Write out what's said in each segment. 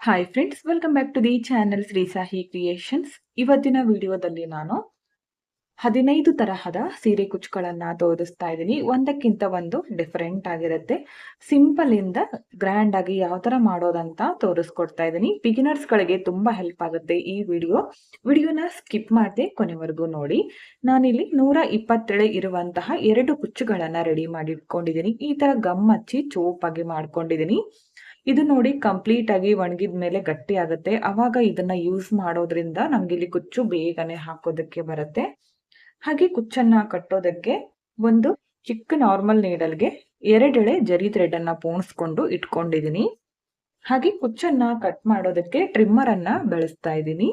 Hi friends, welcome back to the channel Shri Sahi creations. ಇವತ್ತಿನ ವಿಡಿಯೋದಲ್ಲಿ ನಾನು 15 ತರಹದ ಸೀರೆ ಕುಚ್ಚುಗಳನ್ನ ತೋರಿಸ್ತಾ ಇದ್ದೀನಿ. ಒಂದಕ್ಕಿಂತ ಒಂದು ಡಿಫರೆಂಟ್ ಆಗಿರುತ್ತೆ. ಸಿಂಪಲ್ ಇಂದ ಗ್ರ್ಯಾಂಡ್ ಆಗಿ ಯಾವ ತರ ಮಾಡೋದಂತ ತೋರಿಸ್ಕೊಡ್ತಾ ಇದ್ದೀನಿ. ಬಿಗಿನರ್ಸ್ ಗಳಿಗೆ ತುಂಬಾ ಹೆಲ್ಪ್ ಆಗುತ್ತೆ ಈ ವಿಡಿಯೋನ ಸ್ಕಿಪ್ ಮಾಡದೆ ಕೊನೆವರೆಗೂ ನೋಡಿ. ನಾನಿಲ್ಲಿ 120 ಇರುವಂತಹ 2 ಕುಚ್ಚುಗಳನ್ನ ರೆಡಿ ಮಾಡಿ ಇಟ್ಕೊಂಡಿದ್ದೀನಿ. ಈ ತರ ಗಮ್ ಹಚ್ಚಿ ಚೋಪಾಗಿ ಮಾಡ್ಕೊಂಡಿದ್ದೀನಿ. ಇದು ನೋಡಿ ಕಂಪ್ಲೀಟ್ ಆಗಿ ಒಣಗಿದ ಮೇಲೆ ಗಟ್ಟಿ ಆಗುತ್ತೆ. ಅವಾಗ ಇದನ್ನ ಯೂಸ್ ಮಾಡೋದ್ರಿಂದ ನಮ್ಗೆ ಇಲ್ಲಿ ಕುಚ್ಚು ಬೇಗನೆ ಹಾಕೋದಕ್ಕೆ ಬರುತ್ತೆ. ಹಾಗೆ ಕುಚ್ಚನ್ನ ಕಟ್ಟೋದಕ್ಕೆ ಒಂದು ಚಿಕ್ಕ ನಾರ್ಮಲ್ ನೀಡಲ್ಗೆ 2 ಎಳೆ ಜರಿ ಥ್ರೆಡ್ ಅನ್ನ ಪೋಣಿಸ್ಕೊಂಡು ಇಟ್ಕೊಂಡಿದೀನಿ. ಹಾಗೆ ಕುಚ್ಚನ್ನ ಕಟ್ ಮಾಡೋದಕ್ಕೆ ಟ್ರಿಮ್ಮರ್ ಅನ್ನ ಬಳಸ್ತಾ ಇದ್ದೀನಿ.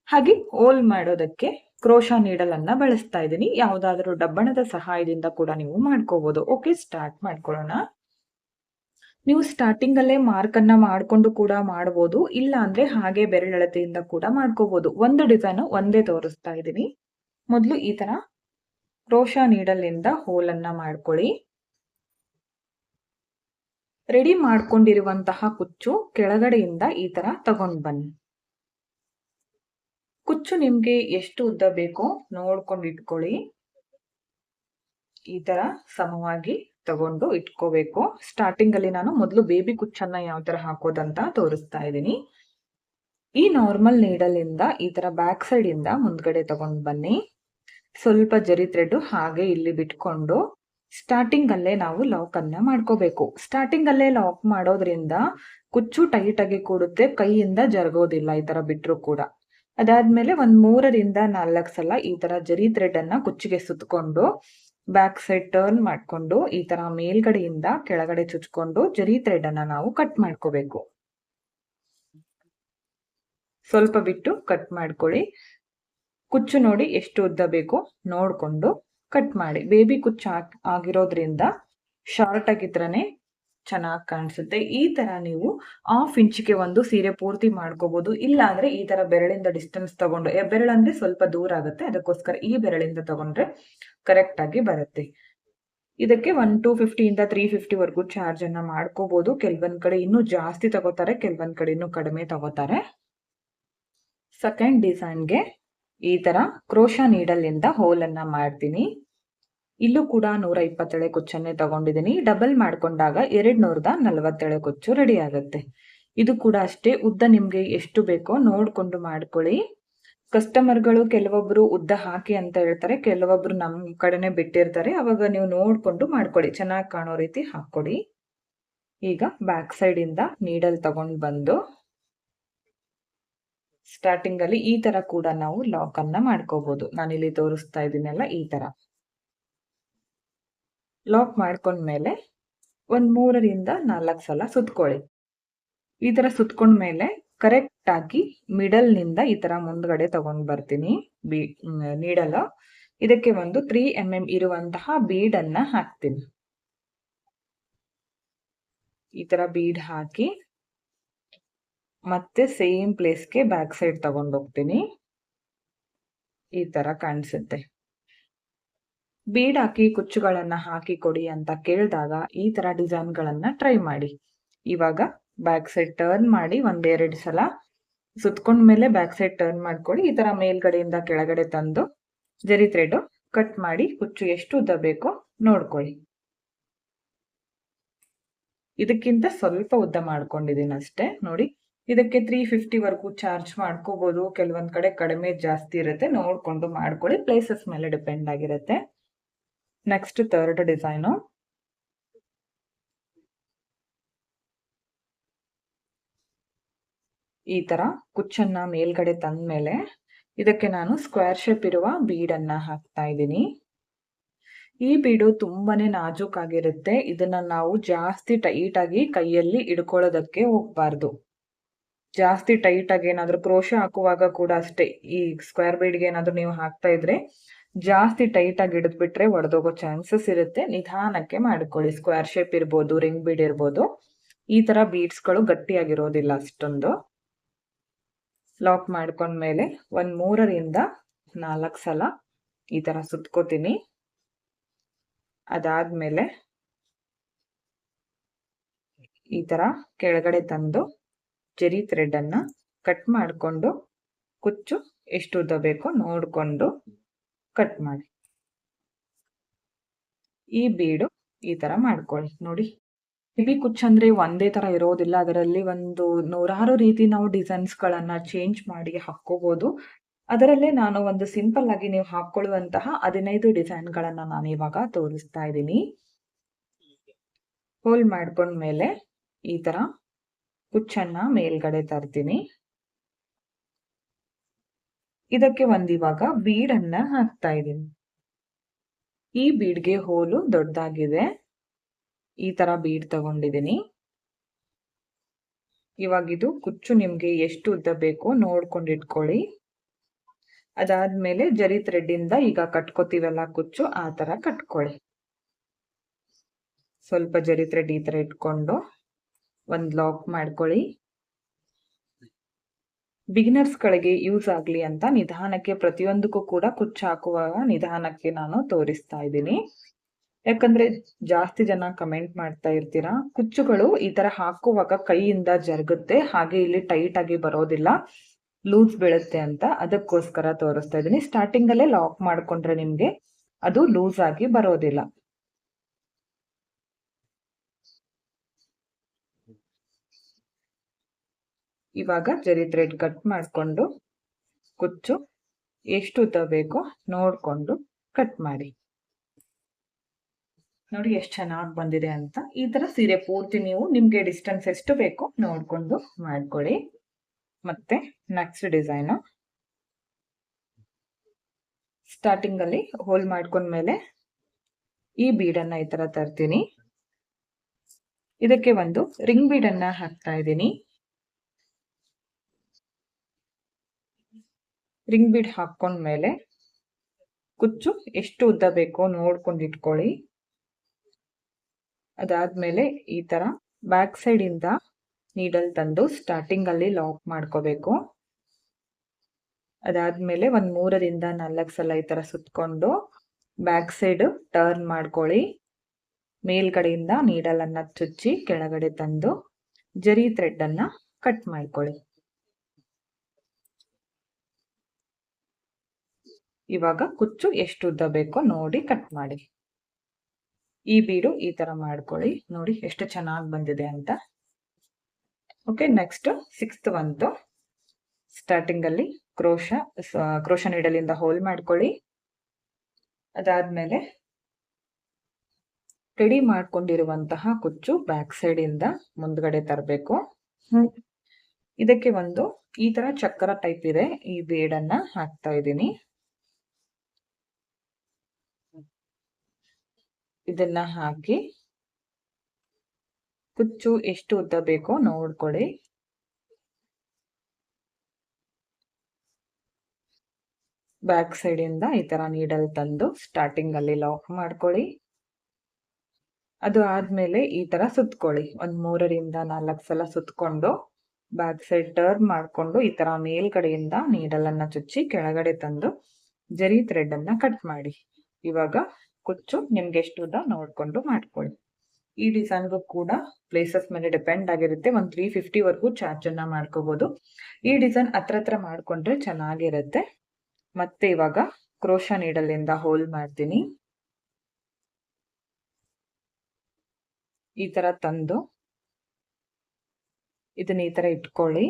ಹಾಗೆ ಹೋಲ್ ಮಾಡೋದಕ್ಕೆ ಕ್ರೋಶಾ ನೀಡಲ್ ಅನ್ನ ಬಳಸ್ತಾ ಇದ್ದೀನಿ. ಯಾವ್ದಾದ್ರು ಡಬ್ಬಣದ ಸಹಾಯದಿಂದ ಕೂಡ ನೀವು ಮಾಡ್ಕೋಬಹುದು. ಓಕೆ, ಸ್ಟಾರ್ಟ್ ಮಾಡ್ಕೊಳ್ಳೋಣ. ನೀವು ಸ್ಟಾರ್ಟಿಂಗ್ ಅಲ್ಲೇ ಮಾರ್ಕ್ ಅನ್ನ ಮಾಡ್ಕೊಂಡು ಕೂಡ ಮಾಡಬಹುದು, ಇಲ್ಲ ಅಂದ್ರೆ ಹಾಗೆ ಬೆರಳೆಳತೆಯಿಂದ ಕೂಡ ಮಾಡ್ಕೋಬಹುದು. ಒಂದು ಡಿಸೈನ್ ಒಂದೇ ತೋರಿಸ್ತಾ ಇದ್ದೀನಿ. ಮೊದಲು ಈ ತರ ಕ್ರೋಶಾ ನೀಡಲ್ ಇಂದ ಹೋಲ್ ಅನ್ನ ಮಾಡ್ಕೊಳ್ಳಿ. ರೆಡಿ ಮಾಡ್ಕೊಂಡಿರುವಂತಹ ಕುಚ್ಚು ಕೆಳಗಡೆಯಿಂದ ಈ ತರ ತಗೊಂಡ್ ಬನ್ನಿ. ಕುಚ್ಚು ನಿಮ್ಗೆ ಎಷ್ಟು ಉದ್ದ ಬೇಕೋ ನೋಡ್ಕೊಂಡು ಇಟ್ಕೊಳ್ಳಿ. ಈ ತರ ಸಮವಾಗಿ ತಗೊಂಡು ಇಟ್ಕೋಬೇಕು. ಸ್ಟಾರ್ಟಿಂಗ್ ಅಲ್ಲಿ ನಾನು ಮೊದಲು ಬೇಬಿ ಕುಚ್ಚನ್ನ ಯಾವ ತರ ಹಾಕೋದಂತ ತೋರಿಸ್ತಾ ಇದ್ದೀನಿ. ಈ ನಾರ್ಮಲ್ ನೀಡಲ್ ಇಂದ ಈ ತರ ಬ್ಯಾಕ್ ಸೈಡ್ ಇಂದ ಮುಂದ್ಗಡೆ ತಗೊಂಡ್ ಬನ್ನಿ. ಸ್ವಲ್ಪ ಜರಿ ಥ್ರೆಡ್ ಹಾಗೆ ಇಲ್ಲಿ ಬಿಟ್ಕೊಂಡು ಸ್ಟಾರ್ಟಿಂಗ್ ಅಲ್ಲೇ ನಾವು ಲಾಕ್ ಅನ್ನ ಮಾಡ್ಕೋಬೇಕು. ಸ್ಟಾರ್ಟಿಂಗ್ ಅಲ್ಲೇ ಲಾಕ್ ಮಾಡೋದ್ರಿಂದ ಕುಚ್ಚು ಟೈಟ್ ಆಗಿ ಕೂಡುತ್ತೆ, ಕೈಯಿಂದ ಜರುಗೋದಿಲ್ಲ ಈ ತರ ಬಿಟ್ರು ಕೂಡ. ಅದಾದ್ಮೇಲೆ ಒಂದ್ 3ರಿಂದ 4 ಸಲ ಈ ತರ ಜರಿ ಥ್ರೆಡ್ ಅನ್ನ ಕುಚ್ಚಿಗೆ ಸುತ್ತಕೊಂಡು ಬ್ಯಾಕ್ ಸೈಡ್ ಟರ್ನ್ ಮಾಡ್ಕೊಂಡು ಈ ತರ ಮೇಲ್ಗಡೆಯಿಂದ ಕೆಳಗಡೆ ಚುಚ್ಕೊಂಡು ಜರಿ ಥ್ರೆಡ್ ಅನ್ನ ನಾವು ಕಟ್ ಮಾಡ್ಕೋಬೇಕು. ಸ್ವಲ್ಪ ಬಿಟ್ಟು ಕಟ್ ಮಾಡ್ಕೊಳ್ಳಿ. ಕುಚ್ಚು ನೋಡಿ ಎಷ್ಟು ಉದ್ದ ಬೇಕು ನೋಡ್ಕೊಂಡು ಕಟ್ ಮಾಡಿ. ಬೇಬಿ ಕುಚ್ಚು ಆಗಿರೋದ್ರಿಂದ ಶಾರ್ಟ್ ಆಗಿದ್ರನೆ ಚೆನ್ನಾಗಿ ಕಾಣಿಸುತ್ತೆ. ಈ ತರ ನೀವು 1/2 ಇಂಚಿಗೆ ಒಂದು ಸೀರೆ ಪೂರ್ತಿ ಮಾಡ್ಕೋಬಹುದು. ಇಲ್ಲ ಅಂದ್ರೆ ಈ ತರ ಬೆರಳಿಂದ ಡಿಸ್ಟೆನ್ಸ್ ತಗೊಂಡು, ಬೆರಳಂದ್ರೆ ಸ್ವಲ್ಪ ದೂರ ಆಗುತ್ತೆ, ಅದಕ್ಕೋಸ್ಕರ ಈ ಬೆರಳಿಂದ ತಗೊಂಡ್ರೆ ಕರೆಕ್ಟ್ ಆಗಿ ಬರುತ್ತೆ. ಇದಕ್ಕೆ 250 ಇಂದ 350 ವರೆಗೂ ಚಾರ್ಜ್ ಅನ್ನ ಮಾಡ್ಕೋಬಹುದು. ಕೆಲವೊಂದ್ ಕಡೆ ಇನ್ನೂ ಜಾಸ್ತಿ ತಗೋತಾರೆ, ಕೆಲವೊಂದ್ ಕಡೆ ಇನ್ನೂ ಕಡಿಮೆ ತಗೋತಾರೆ. ಸೆಕೆಂಡ್ ಡಿಸೈನ್ಗೆ ಈ ತರ ಕ್ರೋಶಾ ನೀಡಲ್ ಇಂದ ಹೋಲ್ ಅನ್ನ ಮಾಡ್ತೀನಿ. ಇಲ್ಲೂ ಕೂಡ 120 ಕುಚ್ಚನ್ನೇ ತಗೊಂಡಿದ್ದೀನಿ. ಡಬಲ್ ಮಾಡ್ಕೊಂಡಾಗ 240 ಕುಚ್ಚು ರೆಡಿ ಆಗುತ್ತೆ. ಇದು ಕೂಡ ಅಷ್ಟೇ, ಉದ್ದ ನಿಮ್ಗೆ ಎಷ್ಟು ಬೇಕೋ ನೋಡ್ಕೊಂಡು ಮಾಡ್ಕೊಳ್ಳಿ. ಕಸ್ಟಮರ್ಗಳು ಕೆಲವೊಬ್ರು ಉದ್ದ ಹಾಕಿ ಅಂತ ಹೇಳ್ತಾರೆ, ಕೆಲವೊಬ್ರು ನಮ್ ಕಡೆನೆ ಬಿಟ್ಟಿರ್ತಾರೆ. ಅವಾಗ ನೀವು ನೋಡ್ಕೊಂಡು ಮಾಡ್ಕೊಳ್ಳಿ, ಚೆನ್ನಾಗಿ ಕಾಣೋ ರೀತಿ ಹಾಕೊಡಿ. ಈಗ ಬ್ಯಾಕ್ ಸೈಡ್ ಇಂದ ನೀಡಲ್ ತಗೊಂಡ್ ಬಂದು ಸ್ಟಾರ್ಟಿಂಗ್ ಅಲ್ಲಿ ಈ ತರ ಕೂಡ ನಾವು ಲಾಕ್ ಅನ್ನ ಮಾಡ್ಕೋಬಹುದು. ನಾನಿಲ್ಲಿ ತೋರಿಸ್ತಾ ಇದ್ದೀನಲ್ಲ, ಈ ತರ ಲಾಕ್ ಮಾಡ್ಕೊಂಡ್ಮೇಲೆ ಒಂದ್ 3ರಿಂದ 4 ಸಲ ಸುತ್ಕೊಳ್ಳಿ. ಈ ತರ ಸುತ್ಕೊಂಡ್ಮೇಲೆ ಕರೆಕ್ಟ್ ಆಗಿ ಮಿಡಲ್ ನಿಂದ ಈ ತರ ಮುಂದ್ಗಡೆ ತಗೊಂಡ್ ಬರ್ತೀನಿ ನೀಡಲ್. ಇದಕ್ಕೆ ಒಂದು 3 mm ಇರುವಂತಹ ಬೀಡ್ ಅನ್ನ ಹಾಕ್ತೀನಿ. ಈ ತರ ಬೀಡ್ ಹಾಕಿ ಮತ್ತೆ ಸೇಮ್ ಪ್ಲೇಸ್ಗೆ ಬ್ಯಾಕ್ ಸೈಡ್ ತಗೊಂಡ್ ಹೋಗ್ತೀನಿ. ಈ ತರ ಕಾಣಿಸುತ್ತೆ. ಬೀಡ್ ಹಾಕಿ ಕುಚ್ಚುಗಳನ್ನ ಹಾಕಿ ಕೊಡಿ ಅಂತ ಕೇಳಿದಾಗ ಈ ತರ ಡಿಸೈನ್ ಗಳನ್ನ ಟ್ರೈ ಮಾಡಿ. ಇವಾಗ ಬ್ಯಾಕ್ ಸೈಡ್ ಟರ್ನ್ ಮಾಡಿ 1-2 ಸಲ ಸುತ್ಕೊಂಡ್ಮೇಲೆ ಬ್ಯಾಕ್ ಸೈಡ್ ಟರ್ನ್ ಮಾಡ್ಕೊಳ್ಳಿ. ಈ ತರ ಮೇಲ್ಗಡೆಯಿಂದ ಕೆಳಗಡೆ ತಂದು ಜರಿ ಥ್ರೆಡ್ ಕಟ್ ಮಾಡಿ ಕುಚ್ಚು ಎಷ್ಟು ಉದ್ದ ಬೇಕೋ ನೋಡ್ಕೊಳ್ಳಿ. ಇದಕ್ಕಿಂತ ಸ್ವಲ್ಪ ಉದ್ದ ಮಾಡ್ಕೊಂಡಿದ್ದೀನಿ ಅಷ್ಟೇ. ನೋಡಿ, ಇದಕ್ಕೆ 350 ವರೆಗೂ ಚಾರ್ಜ್ ಮಾಡ್ಕೋಬಹುದು. ಕೆಲವೊಂದ್ ಕಡೆ ಕಡಿಮೆ ಜಾಸ್ತಿ ಇರುತ್ತೆ, ನೋಡ್ಕೊಂಡು ಮಾಡ್ಕೊಳ್ಳಿ. ಪ್ಲೇಸಸ್ ಮೇಲೆ ಡಿಪೆಂಡ್ ಆಗಿರುತ್ತೆ. Next third design. ಈ ತರ ಕುಚ್ಚನ್ನ ಮೇಲ್ಗಡೆ ತಂದ್ಮೇಲೆ ಇದಕ್ಕೆ ನಾನು ಸ್ಕ್ವೇರ್ ಶೇಪ್ ಇರುವ ಬೀಡ್ ಅನ್ನ ಹಾಕ್ತಾ ಇದ್ದೀನಿ. ಈ ಬೀಡು ತುಂಬಾನೇ ನಾಜೂಕಾಗಿರುತ್ತೆ. ಇದನ್ನ ನಾವು ಜಾಸ್ತಿ ಟೈಟ್ ಆಗಿ ಕೈಯಲ್ಲಿ ಇಡ್ಕೊಳ್ಳೋದಕ್ಕೆ ಹೋಗ್ಬಾರ್ದು. ಜಾಸ್ತಿ ಟೈಟ್ ಆಗಿ ಏನಾದ್ರು ಕ್ರೋಶೆ ಹಾಕುವಾಗ ಕೂಡ ಅಷ್ಟೇ, ಈ ಸ್ಕ್ವೇರ್ ಬೀಡ್ಗೆ ಏನಾದ್ರು ನೀವು ಹಾಕ್ತಾ ಇದ್ರೆ ಜಾಸ್ತಿ ಟೈಟ್ ಆಗಿ ಹಿಡಿದ್ಬಿಟ್ರೆ ಒಡೆದೋಗೋ ಚಾನ್ಸಸ್ ಇರುತ್ತೆ. ನಿಧಾನಕ್ಕೆ ಮಾಡ್ಕೊಳ್ಳಿ. ಸ್ಕ್ವೇರ್ ಶೇಪ್ ಇರ್ಬೋದು, ರಿಂಗ್ ಬೀಡ್ ಇರ್ಬೋದು, ಈ ತರ ಬೀಡ್ಸ್ ಗಳು ಗಟ್ಟಿಯಾಗಿರೋದಿಲ್ಲ ಅಷ್ಟೊಂದು. ಲಾಕ್ ಮಾಡ್ಕೊಂಡ್ಮೇಲೆ ಒಂದ್ 3ರಿಂದ 4 ಸಲ ಈ ತರ ಸುತ್ಕೋತೀನಿ. ಅದಾದ್ಮೇಲೆ ಈ ತರ ಕೆಳಗಡೆ ತಂದು ಜರಿ ಥ್ರೆಡ್ ಅನ್ನ ಕಟ್ ಮಾಡಿಕೊಂಡು ಕುಚ್ಚು ಎಷ್ಟು ಉದ್ದ ಬೇಕೋ ನೋಡಿಕೊಂಡು ಕಟ್ ಮಾಡಿ. ಈ ಬೀಡು ಈ ತರ ಮಾಡ್ಕೊಳ್ಳಿ. ನೋಡಿ, ಹೆವಿ ಕುಚ್ಚು ಅಂದ್ರೆ ಒಂದೇ ತರ ಇರೋದಿಲ್ಲ, ಅದರಲ್ಲಿ ಒಂದು ನೂರಾರು ರೀತಿ ನಾವು ಡಿಸೈನ್ಸ್ ಗಳನ್ನ ಚೇಂಜ್ ಮಾಡಿ ಹಾಕೋಬಹುದು. ಅದರಲ್ಲೇ ನಾನು ಒಂದು ಸಿಂಪಲ್ ಆಗಿ ನೀವು ಹಾಕೊಳ್ಳುವಂತಹ 15 ಡಿಸೈನ್ ಗಳನ್ನ ನಾನು ಇವಾಗ ತೋರಿಸ್ತಾ ಇದ್ದೀನಿ. ಹೋಲ್ ಮಾಡ್ಕೊಂಡ್ಮೇಲೆ ಈ ತರ ಕುಚ್ಚನ್ನ ಮೇಲ್ಗಡೆ ತರ್ತೀನಿ. ಇದಕ್ಕೆ ಇವಾಗ ಬೀಡನ್ನ ಹಾಕ್ತಾ ಇದ್ದೀನಿ. ಈ ಬೀಡ್ಗೆ ಹೋಲು ದೊಡ್ಡದಾಗಿದೆ. ಈ ತರ ಬೀಡ್ ತಗೊಂಡಿದ್ದೀನಿ. ಇವಾಗ ಇದು ಕುಚ್ಚು ನಿಮ್ಗೆ ಎಷ್ಟು ಉದ್ದ ಬೇಕೋ ನೋಡ್ಕೊಂಡು ಇಟ್ಕೊಳ್ಳಿ. ಅದಾದ್ಮೇಲೆ ಜರಿ ಥ್ರೆಡ್ ಇಂದ ಈಗ ಕಟ್ಕೋತೀವಲ್ಲ ಕುಚ್ಚು, ಆ ತರ ಕಟ್ಕೊಳ್ಳಿ. ಸ್ವಲ್ಪ ಜರಿ ಥ್ರೆಡ್ ಈ ತರ ಇಟ್ಕೊಂಡು ಒಂದ್ ಲಾಕ್ ಮಾಡ್ಕೊಳ್ಳಿ. ಬಿಗಿನರ್ಸ್ ಗಳಿಗೆ ಯೂಸ್ ಆಗ್ಲಿ ಅಂತ ನಿಧಾನಕ್ಕೆ ಪ್ರತಿಯೊಂದಕ್ಕೂ ಕೂಡ ಕುಚ್ಚು ಹಾಕುವಾಗ ನಿಧಾನಕ್ಕೆ ನಾನು ತೋರಿಸ್ತಾ ಇದ್ದೀನಿ. ಯಾಕಂದ್ರೆ ಜಾಸ್ತಿ ಜನ ಕಮೆಂಟ್ ಮಾಡ್ತಾ ಇರ್ತೀರಾ, ಕುಚ್ಚುಗಳು ಈ ತರ ಹಾಕುವಾಗ ಕೈಯಿಂದ ಜರುಗುತ್ತೆ, ಹಾಗೆ ಇಲ್ಲಿ ಟೈಟ್ ಆಗಿ ಬರೋದಿಲ್ಲ, ಲೂಸ್ ಬೀಳುತ್ತೆ ಅಂತ. ಅದಕ್ಕೋಸ್ಕರ ತೋರಿಸ್ತಾ ಇದ್ದೀನಿ. ಸ್ಟಾರ್ಟಿಂಗ್ ಅಲ್ಲೇ ಲಾಕ್ ಮಾಡ್ಕೊಂಡ್ರೆ ನಿಮ್ಗೆ ಅದು ಲೂಸ್ ಆಗಿ ಬರೋದಿಲ್ಲ. ಇವಾಗ ಜರಿ ಥ್ರೆಡ್ ಕಟ್ ಮಾಡ್ಕೊಂಡು ಕುಚ್ಚು ಎಷ್ಟು ಉದ್ದ ಬೇಕೋ ನೋಡ್ಕೊಂಡು ಕಟ್ ಮಾಡಿ. ನೋಡಿ ಎಷ್ಟು ಚೆನ್ನಾಗಿ ಬಂದಿದೆ ಅಂತ. ಈ ತರ ಸೀರೆ ಪೂರ್ತಿ ನೀವು ನಿಮ್ಗೆ ಡಿಸ್ಟೆನ್ಸ್ ಎಷ್ಟು ಬೇಕೋ ನೋಡ್ಕೊಂಡು ಮಾಡ್ಕೊಳ್ಳಿ. ಮತ್ತೆ ನೆಕ್ಸ್ಟ್ ಡಿಸೈನ್ ಸ್ಟಾರ್ಟಿಂಗ್ ಅಲ್ಲಿ ಹೋಲ್ ಮಾಡ್ಕೊಂಡ್ಮೇಲೆ ಈ ಬೀಡನ್ನ ಈ ತರ ತರ್ತೀನಿ. ಇದಕ್ಕೆ ಒಂದು ರಿಂಗ್ ಬೀಡನ್ನ ಹಾಕ್ತಾ ಇದ್ದೀನಿ. ರಿಂಗ್ ಬೀಡ್ ಹಾಕೊಂಡ್ಮೇಲೆ ಕುಚ್ಚು ಎಷ್ಟು ಉದ್ದ ಬೇಕೋ ನೋಡ್ಕೊಂಡು ಇಟ್ಕೊಳ್ಳಿ. ಅದಾದ್ಮೇಲೆ ಈ ತರ ಬ್ಯಾಕ್ ಸೈಡ್ ಇಂದ ನೀಡಲ್ ತಂದು ಸ್ಟಾರ್ಟಿಂಗ್ ಅಲ್ಲಿ ಲಾಕ್ ಮಾಡ್ಕೋಬೇಕು. ಅದಾದ್ಮೇಲೆ ಒಂದ್ 3 ರಿಂದ 4 ಸಲ ಈ ತರ ಸುತ್ಕೊಂಡು ಬ್ಯಾಕ್ ಸೈಡ್ ಟರ್ನ್ ಮಾಡ್ಕೊಳ್ಳಿ. ಮೇಲ್ಗಡೆಯಿಂದ ನೀಡಲ್ ಅನ್ನ ಚುಚ್ಚಿ ಕೆಳಗಡೆ ತಂದು ಜರಿ ಥ್ರೆಡ್ ಅನ್ನ ಕಟ್ ಮಾಡ್ಕೊಳ್ಳಿ. ಇವಾಗ ಕುಚ್ಚು ಎಷ್ಟು ಉದ್ದ ಬೇಕೋ ನೋಡಿ ಕಟ್ ಮಾಡಿ. ಈ ಬೀಡು ಈ ತರ ಮಾಡ್ಕೊಳ್ಳಿ. ನೋಡಿ ಎಷ್ಟು ಚೆನ್ನಾಗಿ ಬಂದಿದೆ ಅಂತ. ಓಕೆ, ನೆಕ್ಸ್ಟ್ 6th ಒಂದು ಸ್ಟಾರ್ಟಿಂಗ್ ಅಲ್ಲಿ ಕ್ರೋಶ ನೀಡಲ್ ಇಂದ ಹೋಲ್ ಮಾಡ್ಕೊಳ್ಳಿ. ಅದಾದ್ಮೇಲೆ ರೆಡಿ ಮಾಡ್ಕೊಂಡಿರುವಂತಹ ಕುಚ್ಚು ಬ್ಯಾಕ್ ಸೈಡ್ ಇಂದ ಮುಂದ್ಗಡೆ ತರಬೇಕು. ಇದಕ್ಕೆ ಒಂದು ಈ ತರ ಚಕ್ರ ಟೈಪ್ ಇದೆ, ಈ ಬೀಡನ್ನ ಹಾಕ್ತಾ ಇದ್ದೀನಿ. ಇದನ್ನ ಹಾಕಿ ಕುಚ್ಚು ಎಷ್ಟು ಉದ್ದ ಬೇಕೋ ನೋಡ್ಕೊಳ್ಳಿ. ಬ್ಯಾಕ್ ಸೈಡ್ ಇಂದ ಈ ತರ ನೀಡಲ್ ತಂದು ಸ್ಟಾರ್ಟಿಂಗ್ ಅಲ್ಲಿ ಲಾಕ್ ಮಾಡ್ಕೊಳ್ಳಿ. ಅದು ಆದ್ಮೇಲೆ ಈ ತರ ಸುತ್ಕೊಳ್ಳಿ. ಒಂದ್ 3 ರಿಂದ 4 ಸಲ ಸುತ್ಕೊಂಡು ಬ್ಯಾಕ್ ಸೈಡ್ ಟರ್ನ್ ಮಾಡ್ಕೊಂಡು ಈ ತರ ಮೇಲ್ಗಡೆಯಿಂದ ನೀಡಲ್ ಅನ್ನ ಚುಚ್ಚಿ ಕೆಳಗಡೆ ತಂದು ಜರಿ ಥ್ರೆಡ್ ಅನ್ನ ಕಟ್ ಮಾಡಿ. ಇವಾಗ ಕುಚ್ಚು ನಿಮ್ಗೆ ಎಷ್ಟು ಉದ್ದ ನೋಡ್ಕೊಂಡು ಮಾಡ್ಕೊಳ್ಳಿ. ಈ ಡಿಸೈನ್ಗೂ ಕೂಡ ಪ್ಲೇಸಸ್ ಮೇಲೆ ಡಿಪೆಂಡ್ ಆಗಿರುತ್ತೆ. ಒಂದು 350 ವರೆಗೂ ಚಾರ್ಜ್ ಅನ್ನ ಮಾಡ್ಕೋಬಹುದು. ಈ ಡಿಸೈನ್ ಹತ್ರ ಮಾಡ್ಕೊಂಡ್ರೆ ಚೆನ್ನಾಗಿರುತ್ತೆ. ಮತ್ತೆ ಇವಾಗ ಕ್ರೋಶ ನೀಡಲ್ ಇಂದ ಹೋಲ್ ಮಾಡ್ತೀನಿ. ಈ ತರ ತಂದು ಇದನ್ನ ಈ ತರ ಇಟ್ಕೊಳ್ಳಿ.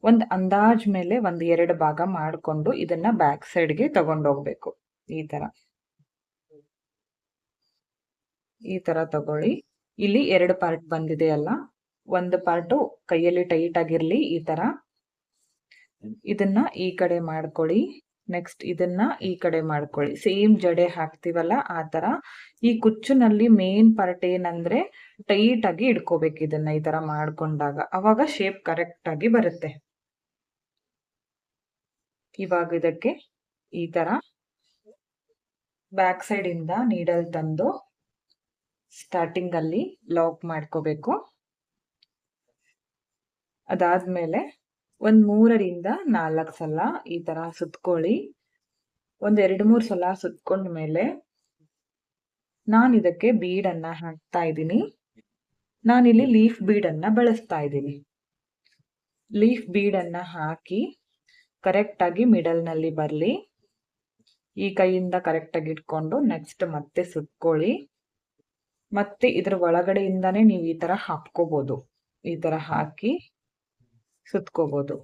ಒಂದ್ ಅಂದಾಜ್ ಮೇಲೆ 1-2 ಭಾಗ ಮಾಡ್ಕೊಂಡು ಇದನ್ನ ಬ್ಯಾಕ್ ಸೈಡ್ಗೆ ತಗೊಂಡೋಗ್ಬೇಕು. ಈ ತರ ತಗೊಳ್ಳಿ. ಇಲ್ಲಿ 2 ಪಾರ್ಟ್ ಬಂದಿದೆ ಅಲ್ಲ, ಒಂದು ಪಾರ್ಟು ಕೈಯಲ್ಲಿ ಟೈಟ್ ಆಗಿರ್ಲಿ. ಈ ತರ ಇದನ್ನ ಈ ಕಡೆ ಮಾಡ್ಕೊಳ್ಳಿ. ನೆಕ್ಸ್ಟ್ ಇದನ್ನ ಈ ಕಡೆ ಮಾಡ್ಕೊಳ್ಳಿ. ಸೇಮ್ ಜಡೆ ಹಾಕ್ತಿವಲ್ಲ ಆ ತರ. ಈ ಕುಚ್ಚಿನಲ್ಲಿ ಮೇನ್ ಪಾರ್ಟ್ ಏನಂದ್ರೆ ಟೈಟ್ ಆಗಿ ಇಡ್ಕೋಬೇಕು. ಇದನ್ನ ಈ ತರ ಮಾಡ್ಕೊಂಡಾಗ ಅವಾಗ ಶೇಪ್ ಕರೆಕ್ಟ್ ಆಗಿ ಬರುತ್ತೆ. ಇವಾಗ ಇದಕ್ಕೆ ಈ ತರ ಬ್ಯಾಕ್ ಸೈಡ್ ಇಂದ ನೀಡಲ್ ತಂದು ಸ್ಟಾರ್ಟಿಂಗ್ ಅಲ್ಲಿ ಲಾಕ್ ಮಾಡ್ಕೋಬೇಕು. ಅದಾದ್ಮೇಲೆ ಒಂದ್ 3 ರಿಂದ 4 ಸಲ ಈ ತರ ಸುತ್ಕೊಳ್ಳಿ. ಒಂದ್ 2-3 ಸಲ ಸುತ್ಕೊಂಡ್ಮೇಲೆ ನಾನು ಇದಕ್ಕೆ ಬೀಡನ್ನ ಹಾಕ್ತಾ ಇದ್ದೀನಿ. ನಾನಿಲ್ಲಿ ಲೀಫ್ ಬೀಡನ್ನ ಬಳಸ್ತಾ ಇದ್ದೀನಿ. ಲೀಫ್ ಬೀಡನ್ನು ಹಾಕಿ ಕರೆಕ್ಟಾಗಿ ಮಿಡಲ್ನಲ್ಲಿ ಬರಲಿ. ಈ ಕೈಯಿಂದ ಕರೆಕ್ಟಾಗಿ ಇಟ್ಕೊಂಡು ನೆಕ್ಸ್ಟ್ ಮತ್ತೆ ಸುತ್ಕೊಳ್ಳಿ. ಮತ್ತೆ ಇದ್ರ ಒಳಗಡೆಯಿಂದಾನೇ ನೀವು ಈ ಥರ ಹಾಕ್ಕೋಬೋದು. ಈ ಥರ ಹಾಕಿ ಸುತ್ಕೋಬೋದು.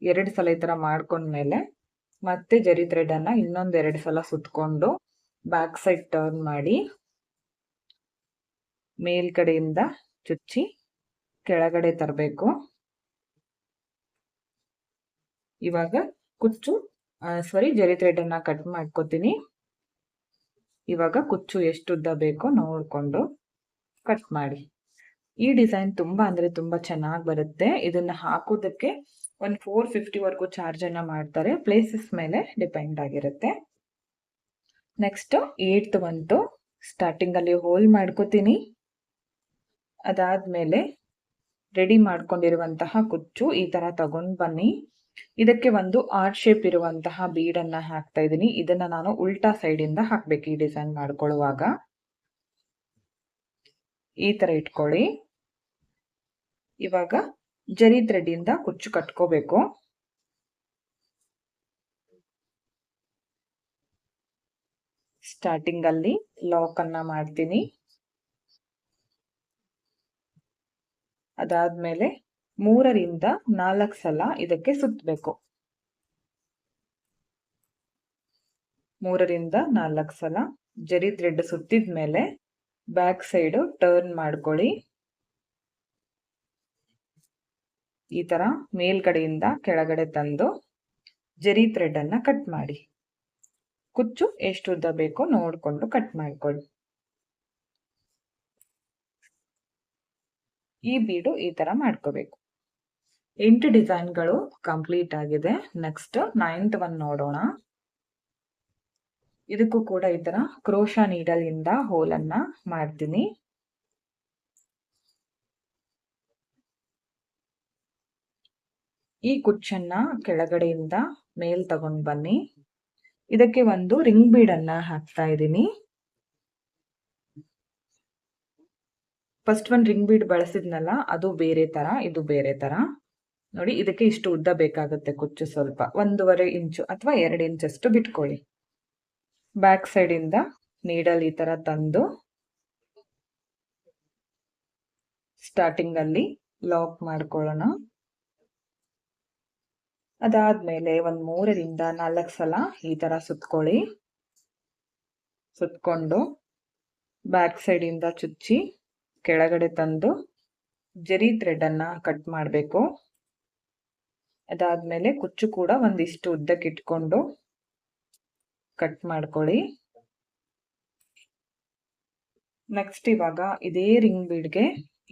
2 ಸಲ ಈ ಥರ ಮಾಡ್ಕೊಂಡ್ಮೇಲೆ ಮತ್ತೆ ಜರಿ ಥ್ರೆಡನ್ನು ಇನ್ನೊಂದು 2 ಸಲ ಸುತ್ಕೊಂಡು ಬ್ಯಾಕ್ ಸೈಡ್ ಟರ್ನ್ ಮಾಡಿ ಮೇಲ್ಗಡೆಯಿಂದ ಚುಚ್ಚಿ ಕೆಳಗಡೆ ತರಬೇಕು. ಇವಾಗ ಕುಚ್ಚು ಜರಿ ಥ್ರೆಡನ್ನು ಕಟ್ ಮಾಡ್ಕೋತೀನಿ. ಇವಾಗ ಕುಚ್ಚು ಎಷ್ಟು ಉದ್ದ ಬೇಕೋ ನೋಡಿಕೊಂಡು ಕಟ್ ಮಾಡಿ. ಈ ಡಿಸೈನ್ ತುಂಬಾ ಅಂದ್ರೆ ತುಂಬಾ ಚೆನ್ನಾಗಿ ಬರುತ್ತೆ. ಇದನ್ನ ಹಾಕೋದಕ್ಕೆ ಒಂದು 450 ವರೆಗೂ ಚಾರ್ಜ್ ಅನ್ನ ಮಾಡ್ತಾರೆ. ಪ್ಲೇಸಸ್ ಮೇಲೆ ಡಿಪೆಂಡ್ ಆಗಿರುತ್ತೆ. ನೆಕ್ಸ್ಟ್ 8th ಬಂತು ಸ್ಟಾರ್ಟಿಂಗ್ ಅಲ್ಲಿ ಹೋಲ್ ಮಾಡ್ಕೋತೀನಿ. ಅದಾದ್ಮೇಲೆ ರೆಡಿ ಮಾಡ್ಕೊಂಡಿರುವಂತಹ ಕುಚ್ಚು ಈ ತರ ತಗೊಂಡ್ ಬನ್ನಿ. ಇದಕ್ಕೆ ಒಂದು ಆರ್ಟ್ ಶೇಪ್ ಇರುವಂತಹ ಬೀಡನ್ನ ಹಾಕ್ತಾ ಇದ್ದೀನಿ. ಇದನ್ನ ನಾನು ಉಲ್ಟಾ ಸೈಡ್ ಇಂದ ಹಾಕ್ಬೇಕು. ಈ ಡಿಸೈನ್ ಮಾಡ್ಕೊಳ್ಳುವಾಗ ಈ ತರ ಇಟ್ಕೊಳ್ಳಿ. ಇವಾಗ ಜರಿ ಥ್ರೆಡ್ ಇಂದ ಕುಚ್ಚು ಕಟ್ಕೋಬೇಕು. ಸ್ಟಾರ್ಟಿಂಗ್ ಅಲ್ಲಿ ಲಾಕ್ ಅನ್ನ ಮಾಡ್ತೀನಿ. ಅದಾದ್ಮೇಲೆ 3ರಿಂದ 4 ಸಲ ಇದಕ್ಕೆ ಸುತ್ತಬೇಕು. 3ರಿಂದ 4 ಸಲ ಜರಿ ಥ್ರೆಡ್ ಸುತ್ತಿದ್ಮೇಲೆ ಬ್ಯಾಕ್ ಸೈಡ್ ಟರ್ನ್ ಮಾಡ್ಕೊಳ್ಳಿ. ಈ ತರ ಮೇಲ್ಗಡೆಯಿಂದ ಕೆಳಗಡೆ ತಂದು ಜರಿ ಥ್ರೆಡ್ ಅನ್ನ ಕಟ್ ಮಾಡಿ. ಕುಚ್ಚು ಎಷ್ಟು ಉದ್ದ ಬೇಕೋ ನೋಡ್ಕೊಂಡು ಕಟ್ ಮಾಡ್ಕೊಳ್ಳಿ. ಈ ಬೀಡು ಈ ತರ ಮಾಡ್ಕೋಬೇಕು. 8 ಡಿಸೈನ್ಗಳು ಕಂಪ್ಲೀಟ್ ಆಗಿದೆ. ನೆಕ್ಸ್ಟ್ 9th ಒನ್ ನೋಡೋಣ. ಇದಕ್ಕೂ ಕೂಡ ಈ ತರ ಕ್ರೋಶಾ ನೀಡಲ್ ಇಂದ ಹೋಲ್ ಅನ್ನ ಮಾಡ್ತೀನಿ. ಈ ಕುಚ್ಚನ್ನ ಕೆಳಗಡೆಯಿಂದ ಮೇಲ್ ತಗೊಂಡ್ ಬನ್ನಿ. ಇದಕ್ಕೆ ಒಂದು ರಿಂಗ್ ಬೀಡ್ ಅನ್ನ ಹಾಕ್ತಾ ಇದ್ದೀನಿ. ಫಸ್ಟ್ ಒಂದು ರಿಂಗ್ ಬೀಡ್ ಬಳಸಿದ್ನಲ್ಲ ಅದು ಬೇರೆ ತರ, ಇದು ಬೇರೆ ತರ. ನೋಡಿ ಇದಕ್ಕೆ ಇಷ್ಟು ಉದ್ದ ಬೇಕಾಗುತ್ತೆ ಕುಚ್ಚು. ಸ್ವಲ್ಪ 1.5 ಇಂಚು ಅಥವಾ 2 ಇಂಚಷ್ಟು ಬಿಟ್ಕೊಳ್ಳಿ. ಬ್ಯಾಕ್ ಸೈಡ್ ಇಂದ ನೀಡಲ್ ಈ ತರ ತಂದು ಸ್ಟಾರ್ಟಿಂಗ್ ಅಲ್ಲಿ ಲಾಕ್ ಮಾಡ್ಕೊಳ್ಳೋಣ. ಅದಾದ್ಮೇಲೆ ಒಂದು 3ರಿಂದ 4 ಸಲ ಈ ತರ ಸುತ್ಕೊಳ್ಳಿ. ಸುತ್ಕೊಂಡು ಬ್ಯಾಕ್ ಸೈಡ್ ಇಂದ ಚುಚ್ಚಿ ಕೆಳಗಡೆ ತಂದು ಜರಿ ಥ್ರೆಡ್ ಅನ್ನ ಕಟ್ ಮಾಡಬೇಕು. ಅದಾದ್ಮೇಲೆ ಕುಚ್ಚು ಕೂಡ ಒಂದಿಷ್ಟು ಉದ್ದಕ್ಕೆ ಇಟ್ಕೊಂಡು ಕಟ್ ಮಾಡ್ಕೊಳ್ಳಿ. ನೆಕ್ಸ್ಟ್ ಇವಾಗ ಇದೇ ರಿಂಗ್ ಬೀಡ್ಗೆ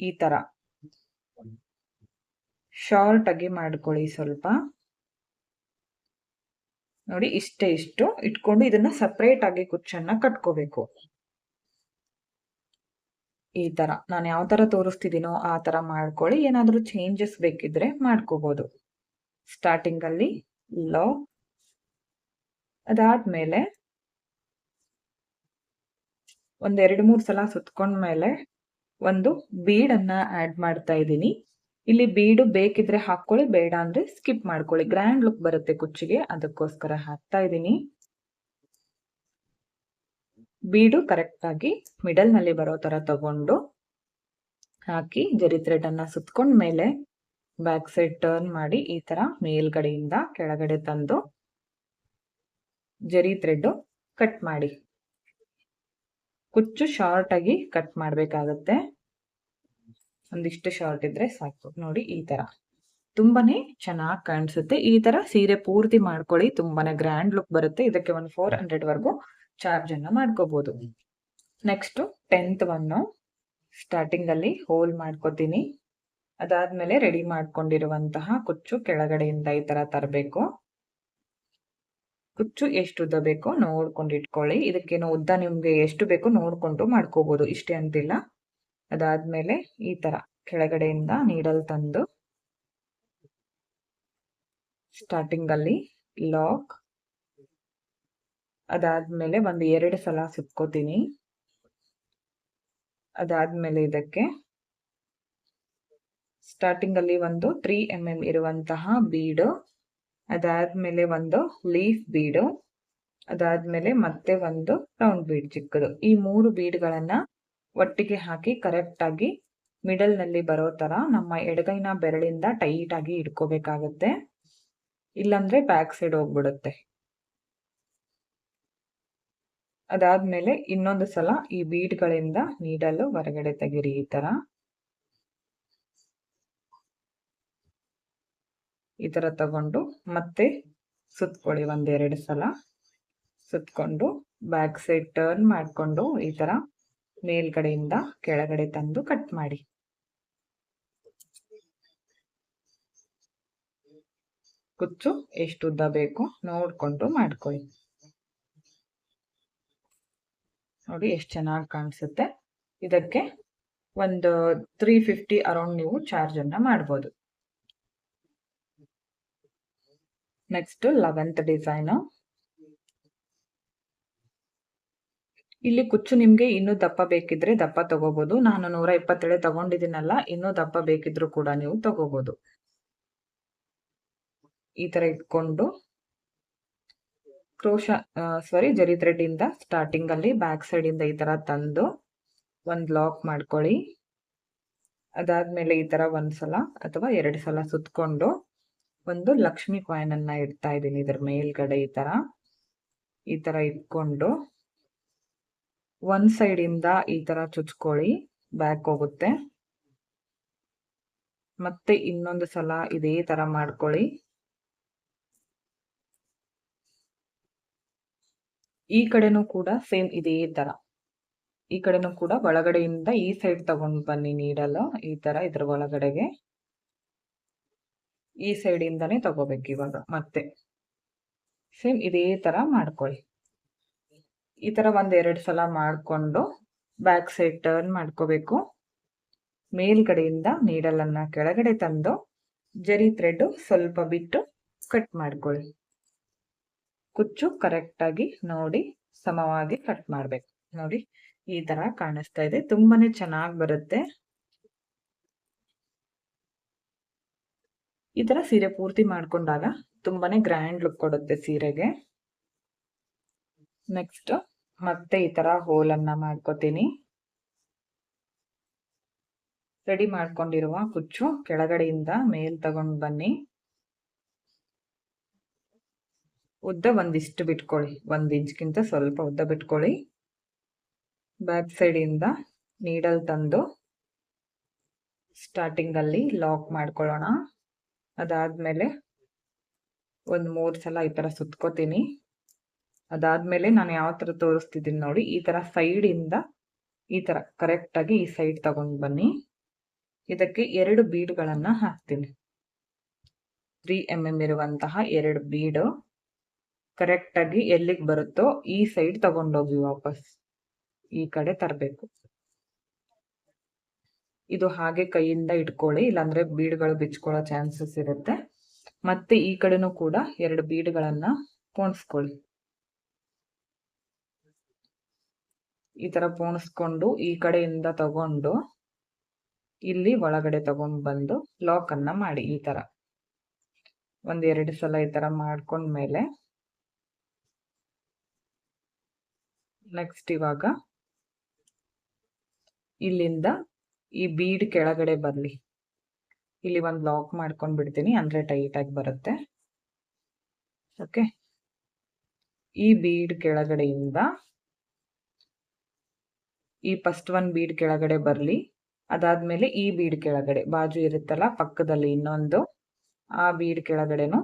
ಈ ತರ ಶಾರ್ಟ್ ಆಗಿ ಮಾಡ್ಕೊಳ್ಳಿ. ಸ್ವಲ್ಪ ನೋಡಿ ಇಷ್ಟು ಇಟ್ಕೊಂಡು ಇದನ್ನ ಸಪರೇಟ್ ಆಗಿ ಕುಚ್ಚನ್ನ ಕಟ್ಕೋಬೇಕು. ಈ ತರ ನಾನು ಯಾವ ತರ ತೋರಿಸ್ತಿದ್ದೀನೋ ಆ ತರ ಮಾಡ್ಕೊಳ್ಳಿ. ಏನಾದ್ರೂ ಚೇಂಜಸ್ ಬೇಕಿದ್ರೆ ಮಾಡ್ಕೋಬಹುದು. ಸ್ಟಾರ್ಟಿಂಗ್ ಅಲ್ಲಿ ಲಾಕ್, ಅದಾದ್ಮೇಲೆ ಒಂದ್ 2-3 ಸಲ ಸುತ್ಕೊಂಡ್ಮೇಲೆ ಒಂದು ಬೀಡ್ ಅನ್ನ ಆಡ್ ಮಾಡ್ತಾ ಇದ್ದೀನಿ. ಇಲ್ಲಿ ಬೀಡು ಬೇಕಿದ್ರೆ ಹಾಕೊಳ್ಳಿ, ಬೇಡ ಅಂದ್ರೆ ಸ್ಕಿಪ್ ಮಾಡ್ಕೊಳ್ಳಿ. ಗ್ರ್ಯಾಂಡ್ ಲುಕ್ ಬರುತ್ತೆ ಕುಚ್ಚಿಗೆ, ಅದಕ್ಕೋಸ್ಕರ ಹಾಕ್ತಾ ಇದ್ದೀನಿ. ಬೀಡು ಕರೆಕ್ಟ್ ಆಗಿ ಮಿಡಲ್ ನಲ್ಲಿ ಬರೋ ತರ ತಗೊಂಡು ಹಾಕಿ ಜರಿ ಥ್ರೆಡ್ ಅನ್ನ ಸುತ್ಕೊಂಡ್ಮೇಲೆ ಬ್ಯಾಕ್ ಸೈಡ್ ಟರ್ನ್ ಮಾಡಿ ಈ ತರ ಮೇಲ್ಗಡೆಯಿಂದ ಕೆಳಗಡೆ ತಂದು ಜರಿ ಥ್ರೆಡ್ ಕಟ್ ಮಾಡಿ. ಕುಚ್ಚು ಶಾರ್ಟ್ ಆಗಿ ಕಟ್ ಮಾಡ್ಬೇಕಾಗತ್ತೆ. ಒಂದಿಷ್ಟು ಶಾರ್ಟ್ ಇದ್ರೆ ಸಾಕು. ನೋಡಿ ಈ ತರ ತುಂಬಾನೇ ಚೆನ್ನಾಗಿ ಕಾಣಿಸುತ್ತೆ. ಈ ತರ ಸೀರೆ ಪೂರ್ತಿ ಮಾಡ್ಕೊಳ್ಳಿ, ತುಂಬಾನೇ ಗ್ರ್ಯಾಂಡ್ ಲುಕ್ ಬರುತ್ತೆ. ಇದಕ್ಕೆ ಒಂದು 400 ವರೆಗೂ ಚಾರ್ಜ್ ಅನ್ನ ಮಾಡ್ಕೋಬಹುದು. ನೆಕ್ಸ್ಟ್ 10th ಒನ್ ಸ್ಟಾರ್ಟಿಂಗ್ ಅಲ್ಲಿ ಹೋಲ್ ಮಾಡ್ಕೋತೀನಿ. ಅದಾದ್ಮೇಲೆ ರೆಡಿ ಮಾಡ್ಕೊಂಡಿರುವಂತಹ ಕುಚ್ಚು ಕೆಳಗಡೆಯಿಂದ ಈ ತರ ತರಬೇಕು. ಕುಚ್ಚು ಎಷ್ಟು ಉದ್ದ ಬೇಕೋ ನೋಡ್ಕೊಂಡು ಇಟ್ಕೊಳ್ಳಿ. ಇದಕ್ಕೇನು ಉದ್ದ ನಿಮ್ಗೆ ಎಷ್ಟು ಬೇಕೋ ನೋಡ್ಕೊಂಡು ಮಾಡ್ಕೋಬಹುದು, ಇಷ್ಟೇ ಅಂತಿಲ್ಲ. ಅದಾದ್ಮೇಲೆ ಈ ತರ ಕೆಳಗಡೆಯಿಂದ ನೀಡಲ್ ತಂದು ಸ್ಟಾರ್ಟಿಂಗ್ ಅಲ್ಲಿ ಲಾಕ್, ಅದಾದ್ಮೇಲೆ ಒಂದು 2 ಸಲ ಸುತ್ಕೋತೀನಿ. ಅದಾದ್ಮೇಲೆ ಇದಕ್ಕೆ ಸ್ಟಾರ್ಟಿಂಗ್ ಅಲ್ಲಿ ಒಂದು 3 mm ಇರುವಂತಹ ಬೀಡು, ಅದಾದ್ಮೇಲೆ ಒಂದು ಲೀಫ್ ಬೀಡು, ಅದಾದ್ಮೇಲೆ ಮತ್ತೆ ಒಂದು ರೌಂಡ್ ಬೀಡ್ ಚಿಕ್ಕದು. ಈ 3 ಬೀಡ್ಗಳನ್ನ ಒಟ್ಟಿಗೆ ಹಾಕಿ ಕರೆಕ್ಟ್ ಆಗಿ ಮಿಡಲ್ ನಲ್ಲಿ ಬರೋ ತರ ನಮ್ಮ ಎಡಗೈನ ಬೆರಳಿಂದ ಟೈಟ್ ಆಗಿ ಇಟ್ಕೋಬೇಕಾಗತ್ತೆ, ಇಲ್ಲಾಂದ್ರೆ ಬ್ಯಾಕ್ ಸೈಡ್ ಹೋಗ್ಬಿಡುತ್ತೆ. ಅದಾದ್ಮೇಲೆ ಇನ್ನೊಂದು ಸಲ ಈ ಬೀಡ್ಗಳಿಂದ ನೀಡಲು ಹೊರಗಡೆ ತೆಗಿರಿ. ಈ ತರ ತಗೊಂಡು ಮತ್ತೆ ಸುತ್ಕೊಳ್ಳಿ. 1-2 ಸಲ ಸುತ್ಕೊಂಡು ಬ್ಯಾಕ್ ಸೈಡ್ ಟರ್ನ್ ಮಾಡ್ಕೊಂಡು ಈ ತರ ಮೇಲ್ಗಡೆಯಿಂದ ಕೆಳಗಡೆ ತಂದು ಕಟ್ ಮಾಡಿ. ಕುಚ್ಚು ಎಷ್ಟು ಉದ್ದ ಬೇಕು ನೋಡ್ಕೊಂಡು ಮಾಡ್ಕೊಳ್ಳಿ. ನೋಡಿ ಎಷ್ಟು ಚೆನ್ನಾಗಿ ಕಾಣಿಸುತ್ತೆ. ಇದಕ್ಕೆ ಒಂದು 350 ಅರೌಂಡ್ ನೀವು ಚಾರ್ಜ್ ಅನ್ನ ಮಾಡ್ಬೋದು. Next 11th design. ಇಲ್ಲಿ ಕುಚ್ಚು ನಿಮ್ಗೆ ಇನ್ನೂ ದಪ್ಪ ಬೇಕಿದ್ರೆ ದಪ್ಪ ತಗೋಬಹುದು. ನಾನು 127 ತಗೊಂಡಿದ್ದೀನಲ್ಲ, ಇನ್ನೂ ದಪ್ಪ ಬೇಕಿದ್ರು ಕೂಡ ನೀವು ತಗೋಬಹುದು. ಈ ತರ ಇಟ್ಕೊಂಡು ಜರಿ ಥ್ರೆಡ್ ಇಂದ ಸ್ಟಾರ್ಟಿಂಗ್ ಅಲ್ಲಿ ಬ್ಯಾಕ್ ಸೈಡ್ ಇಂದ ಈ ತರ ತಂದು ಒಂದ್ ಲಾಕ್ ಮಾಡ್ಕೊಳ್ಳಿ. ಅದಾದ್ಮೇಲೆ ಈ ತರ 1 ಸಲ ಅಥವಾ 2 ಸಲ ಸುತ್ಕೊಂಡು ಒಂದು ಲಕ್ಷ್ಮಿ ಕಾಯಿನ್ ಅನ್ನ ಇಡ್ತಾ ಇದ್ದೀನಿ ಇದ್ರ ಮೇಲ್ಗಡೆ. ಈ ತರ ಇಟ್ಕೊಂಡು ಒಂದ್ ಸೈಡ್ ಇಂದ ಈ ತರ ಚುಚ್ಕೊಳ್ಳಿ, ಬ್ಯಾಕ್ ಹೋಗುತ್ತೆ. ಮತ್ತೆ ಇನ್ನೊಂದು ಸಲ ಇದೇ ತರ ಮಾಡ್ಕೊಳ್ಳಿ. ಈ ಕಡೆನೂ ಕೂಡ ಸೇಮ್ ಇದೇ ತರ, ಈ ಕಡೆನೂ ಕೂಡ ಒಳಗಡೆಯಿಂದ ಈ ಸೈಡ್ ತಗೊಂಡು ಬನ್ನಿ ನೀಡಲು. ಈ ತರ ಇದ್ರ ಒಳಗಡೆಗೆ ಈ ಸೈಡ್ ಇಂದಾನೆ ತಗೋಬೇಕು. ಇವಾಗ ಮತ್ತೆ ಸೇಮ್ ಇದೇ ತರ ಮಾಡ್ಕೊಳ್ಳಿ. ಈ ತರ 1-2 ಸಲ ಮಾಡ್ಕೊಂಡು ಬ್ಯಾಕ್ ಸೈಡ್ ಟರ್ನ್ ಮಾಡ್ಕೋಬೇಕು. ಮೇಲ್ಗಡೆಯಿಂದ ನೀಡಲ್ ಅನ್ನ ಕೆಳಗಡೆ ತಂದು ಜರಿ ಥ್ರೆಡ್ ಸ್ವಲ್ಪ ಬಿಟ್ಟು ಕಟ್ ಮಾಡ್ಕೊಳ್ಳಿ. ಕುಚ್ಚು ಕರೆಕ್ಟ್ ಆಗಿ ನೋಡಿ ಸಮವಾಗಿ ಕಟ್ ಮಾಡ್ಬೇಕು. ನೋಡಿ ಈ ತರ ಕಾಣಿಸ್ತಾ ಇದೆ, ತುಂಬಾನೇ ಚೆನ್ನಾಗಿ ಬರುತ್ತೆ. ಈ ತರ ಸೀರೆ ಪೂರ್ತಿ ಮಾಡ್ಕೊಂಡಾಗ ತುಂಬಾನೇ ಗ್ರ್ಯಾಂಡ್ ಲುಕ್ ಕೊಡುತ್ತೆ ಸೀರೆಗೆ. ನೆಕ್ಸ್ಟ್ ಮತ್ತೆ ಈ ತರ ಹೋಲ್ ಅನ್ನ ಮಾಡ್ಕೋತೀನಿ. ರೆಡಿ ಮಾಡ್ಕೊಂಡಿರುವ ಕುಚ್ಚು ಕೆಳಗಡೆಯಿಂದ ಮೇಲ್ ತಗೊಂಡು ಬನ್ನಿ. ಉದ್ದ ಒಂದಿಷ್ಟು ಬಿಟ್ಕೊಳ್ಳಿ, 1 ಇಂಚ್ಗಿಂತ ಸ್ವಲ್ಪ ಉದ್ದ ಬಿಟ್ಕೊಳ್ಳಿ. ಬ್ಯಾಕ್ ಸೈಡ್ ಇಂದ ನೀಡಲ್ ತಂದು ಸ್ಟಾರ್ಟಿಂಗ್ ಅಲ್ಲಿ ಲಾಕ್ ಮಾಡ್ಕೊಳ್ಳೋಣ. ಅದಾದ್ಮೇಲೆ 3 ಸಲ ಈ ತರ ಸುತ್ಕೋತೀನಿ. ಅದಾದ್ಮೇಲೆ ನಾನು ಯಾವ ತರ ತೋರಿಸ್ತಿದ್ದೀನಿ ನೋಡಿ, ಈ ತರ ಸೈಡ್ ಇಂದ ಈ ತರ ಕರೆಕ್ಟ್ ಆಗಿ ಈ ಸೈಡ್ ತಗೊಂಡು ಬನ್ನಿ. ಇದಕ್ಕೆ 2 ಬೀಡ್ಗಳನ್ನ ಹಾಕ್ತೀನಿ. 3 mm ಇರುವಂತಹ 2 ಬೀಡು ಕರೆಕ್ಟ್ ಆಗಿ ಎಲ್ಲಿಗೆ ಬರುತ್ತೋ ಈ ಸೈಡ್ ತಗೊಂಡೋಗಿ ವಾಪಸ್ ಈ ಕಡೆ ತರಬೇಕು. ಇದು ಹಾಗೆ ಕೈಯಿಂದ ಇಟ್ಕೊಳ್ಳಿ, ಇಲ್ಲಾಂದ್ರೆ ಬೀಡ್ಗಳು ಬಿಚ್ಕೊಳ್ಳೋ ಚಾನ್ಸಸ್ ಇರುತ್ತೆ. ಮತ್ತೆ ಈ ಕಡೆನೂ ಕೂಡ 2 ಬೀಡ್ಗಳನ್ನ ಪೋಣಿಸ್ಕೊಳ್ಳಿ. ಈ ತರ ಪೋಣಿಸ್ಕೊಂಡು ಈ ಕಡೆಯಿಂದ ತಗೊಂಡು ಇಲ್ಲಿ ಒಳಗಡೆ ತಗೊಂಡು ಬಂದು ಲಾಕ್ ಅನ್ನ ಮಾಡಿ. ಈ ತರ 1-2 ಸಲ ಈ ತರ ಮಾಡ್ಕೊಂಡ್ಮೇಲೆ ನೆಕ್ಸ್ಟ್ ಇವಾಗ ಇಲ್ಲಿಂದ ಈ ಬೀಡ್ ಕೆಳಗಡೆ ಬರ್ಲಿ. ಇಲ್ಲಿ ಒಂದು ಲಾಕ್ ಮಾಡ್ಕೊಂಡ್ ಬಿಡ್ತೀನಿ, ಅಂದ್ರೆ ಟೈಟ್ ಆಗಿ ಬರುತ್ತೆ. ಓಕೆ, ಈ ಬೀಡ್ ಕೆಳಗಡೆಯಿಂದ ಈ ಫಸ್ಟ್ 1 ಬೀಡ್ ಕೆಳಗಡೆ ಬರ್ಲಿ. ಅದಾದ್ಮೇಲೆ ಈ ಬೀಡ್ ಕೆಳಗಡೆ ಬಾಜು ಇರುತ್ತಲ್ಲ ಪಕ್ಕದಲ್ಲಿ ಇನ್ನೊಂದು, ಆ ಬೀಡ್ ಕೆಳಗಡೆನು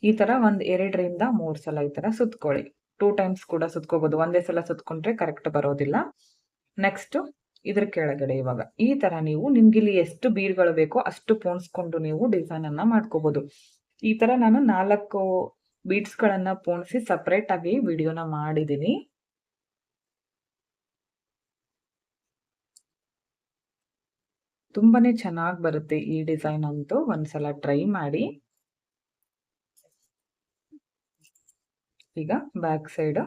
ಈ ತರ 2ರಿಂದ 3 ಸಲ ಈ ತರ ಸುತ್ಕೊಳ್ಳಿ. 2 ಟೈಮ್ಸ್ ಕೂಡ ಸುತ್ಕೋಬಹುದು, ಒಂದೇ ಸಲ ಸುತ್ಕೊಂಡ್ರೆ ಕರೆಕ್ಟ್ ಬರೋದಿಲ್ಲ. ನೆಕ್ಸ್ಟ್ ಇದ್ರ ಕೆಳಗಡೆ ಇವಾಗ ಈ ತರ ನೀವು ನಿಮ್ಗೆ ಇಲ್ಲಿ ಎಷ್ಟು ಬೀಡ್ಗಳು ಬೇಕೋ ಅಷ್ಟು ಪೋಣಿಸ್ಕೊಂಡು ನೀವು ಡಿಸೈನ್ ಅನ್ನ ಮಾಡ್ಕೋಬಹುದು. ಈ ತರ ನಾನು 4 ಬೀಡ್ಸ್ ಗಳನ್ನ ಪೋಣಿಸಿ ಸಪರೇಟ್ ಆಗಿ ವಿಡಿಯೋನ ಮಾಡಿದೀನಿ. ತುಂಬಾನೇ ಚೆನ್ನಾಗಿ ಬರುತ್ತೆ ಈ ಡಿಸೈನ್ ಅಂತೂ, ಒಂದ್ಸಲ ಟ್ರೈ ಮಾಡಿ. ಈಗ ಬ್ಯಾಕ್ ಸೈಡ್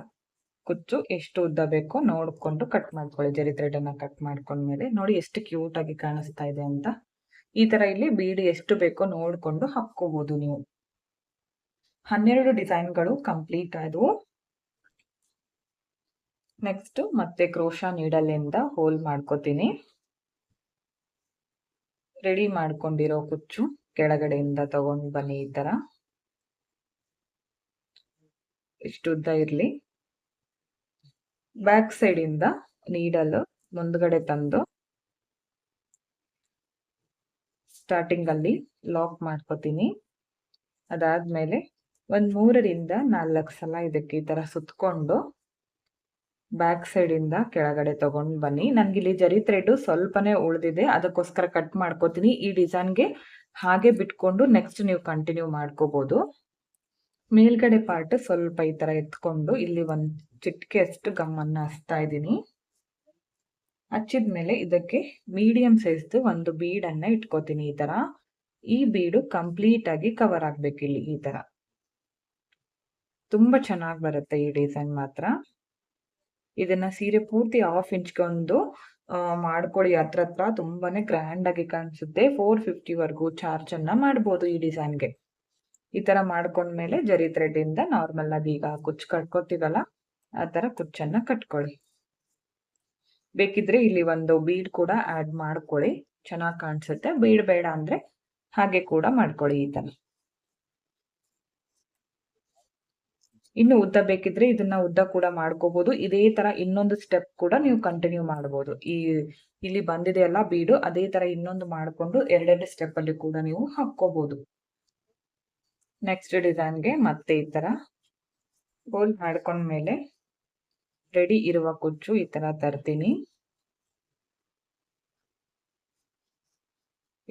ಕುಚ್ಚು ಎಷ್ಟು ಉದ್ದ ಬೇಕೋ ನೋಡ್ಕೊಂಡು ಕಟ್ ಮಾಡ್ಕೊಳ್ಳಿ. ಜರಿ ಥ್ರೆಡ್ ಅನ್ನ ಕಟ್ ಮಾಡ್ಕೊಂಡ್ಮೇಲೆ ನೋಡಿ ಎಷ್ಟು ಕ್ಯೂಟ್ ಆಗಿ ಕಾಣಿಸ್ತಾ ಇದೆ ಅಂತ. ಈ ತರ ಇಲ್ಲಿ ಬೀಡ್ ಎಷ್ಟು ಬೇಕೋ ನೋಡ್ಕೊಂಡು ಹಾಕೋಬಹುದು ನೀವು. 12 ಡಿಸೈನ್ಗಳು ಕಂಪ್ಲೀಟ್ ಆದವು. ನೆಕ್ಸ್ಟ್ ಮತ್ತೆ ಕ್ರೋಶಾ ನೀಡಲ್ ಇಂದ ಹೋಲ್ ಮಾಡ್ಕೋತೀನಿ. ರೆಡಿ ಮಾಡ್ಕೊಂಡಿರೋ ಕುಚ್ಚು ಕೆಳಗಡೆಯಿಂದ ತಗೊಂಡು ಬನ್ನಿ. ಈ ತರ ಇಷ್ಟು ಉದ್ದ ಇರ್ಲಿ. ಬ್ಯಾಕ್ ಸೈಡ್ ಇಂದ ನೀಡಲ್ ಮುಂದ್ಗಡೆ ತಂದು ಸ್ಟಾರ್ಟಿಂಗ್ ಅಲ್ಲಿ ಲಾಕ್ ಮಾಡ್ಕೋತೀನಿ. ಅದಾದ್ಮೇಲೆ ಒಂದ್ 3 ರಿಂದ 4 ಸಲ ಇದಕ್ಕೆ ಈ ತರ ಸುತ್ಕೊಂಡು ಬ್ಯಾಕ್ ಸೈಡ್ ಇಂದ ಕೆಳಗಡೆ ತಗೊಂಡ್ ಬನ್ನಿ. ನನ್ಗಿಲ್ಲಿ ಜರಿ ಥ್ರೆಡ್ ಸ್ವಲ್ಪನೇ ಉಳಿದಿದೆ, ಅದಕ್ಕೋಸ್ಕರ ಕಟ್ ಮಾಡ್ಕೋತೀನಿ. ಈ ಡಿಸೈನ್ಗೆ ಹಾಗೆ ಬಿಟ್ಕೊಂಡು ನೆಕ್ಸ್ಟ್ ನೀವು ಕಂಟಿನ್ಯೂ ಮಾಡ್ಕೋಬಹುದು. ಮೇಲ್ಗಡೆ ಪಾರ್ಟ್ ಸ್ವಲ್ಪ ಈ ತರ ಎತ್ಕೊಂಡು ಇಲ್ಲಿ ಒಂದ್ ಚಿಟಿಕೆ ಅಷ್ಟು ಗಮ್ಮನ್ನ ಹಚ್ತಾ ಇದ್ದೀನಿ. ಹಚ್ಚಿದ್ಮೇಲೆ ಇದಕ್ಕೆ ಮೀಡಿಯಂ ಸೈಜ್ ಒಂದು ಬೀಡ್ ಅನ್ನ ಇಟ್ಕೋತೀನಿ. ಈ ತರ ಈ ಬೀಡು ಕಂಪ್ಲೀಟ್ ಆಗಿ ಕವರ್ ಆಗ್ಬೇಕು ಇಲ್ಲಿ. ಈ ತರ ತುಂಬಾ ಚೆನ್ನಾಗಿ ಬರುತ್ತೆ ಈ ಡಿಸೈನ್ ಮಾತ್ರ. ಇದನ್ನ ಸೀರೆ ಪೂರ್ತಿ ಹಾಫ್ ಇಂಚ್ಗೊಂದು ಮಾಡ್ಕೊಳ್ಳಿ. ಹತ್ರ ತುಂಬಾನೇ ಗ್ರ್ಯಾಂಡ್ ಆಗಿ ಕಾಣಿಸುತ್ತೆ. 450 ವರೆಗೂ ಚಾರ್ಜ್ ಅನ್ನ ಮಾಡಬಹುದು ಈ ಡಿಸೈನ್ಗೆ. ಈ ತರ ಮಾಡ್ಕೊಂಡ್ಮೇಲೆ ಜರಿ ಥ್ರೆಡ್ ಇಂದ ನಾರ್ಮಲ್ ಆಗಿ ಈಗ ಕುಚ್ಚು ಕಟ್ಕೋತೀವಲ್ಲ ಆ ತರ ಕುಚ್ಚನ್ನ ಕಟ್ಕೊಳ್ಳಿ. ಬೇಕಿದ್ರೆ ಇಲ್ಲಿ ಒಂದು ಬೀಡ್ ಕೂಡ ಆಡ್ ಮಾಡ್ಕೊಳ್ಳಿ, ಚೆನ್ನಾಗಿ ಕಾಣಿಸುತ್ತೆ. ಬೀಡ್ ಬೇಡ ಅಂದ್ರೆ ಹಾಗೆ ಕೂಡ ಮಾಡ್ಕೊಳ್ಳಿ. ಈ ತರ ಇನ್ನು ಉದ್ದ ಬೇಕಿದ್ರೆ ಇದನ್ನ ಉದ್ದ ಕೂಡ ಮಾಡ್ಕೋಬಹುದು. ಇದೇ ತರ ಇನ್ನೊಂದು ಸ್ಟೆಪ್ ಕೂಡ ನೀವು ಕಂಟಿನ್ಯೂ ಮಾಡಬಹುದು. ಇಲ್ಲಿ ಬಂದಿದೆಯಲ್ಲ ಬೀಡು, ಅದೇ ತರ ಇನ್ನೊಂದು ಮಾಡ್ಕೊಂಡು ಎರಡೆರಡು ಸ್ಟೆಪ್ ಅಲ್ಲಿ ಕೂಡ ನೀವು ಹಾಕೋಬಹುದು. ನೆಕ್ಸ್ಟ್ ಡಿಸೈನ್ಗೆ ಮತ್ತೆ ಈ ತರ ಹೋಲ್ ಮಾಡ್ಕೊಂಡ್ಮೇಲೆ ರೆಡಿ ಇರುವ ಕುಚ್ಚು ಈ ತರ ತರ್ತೀನಿ.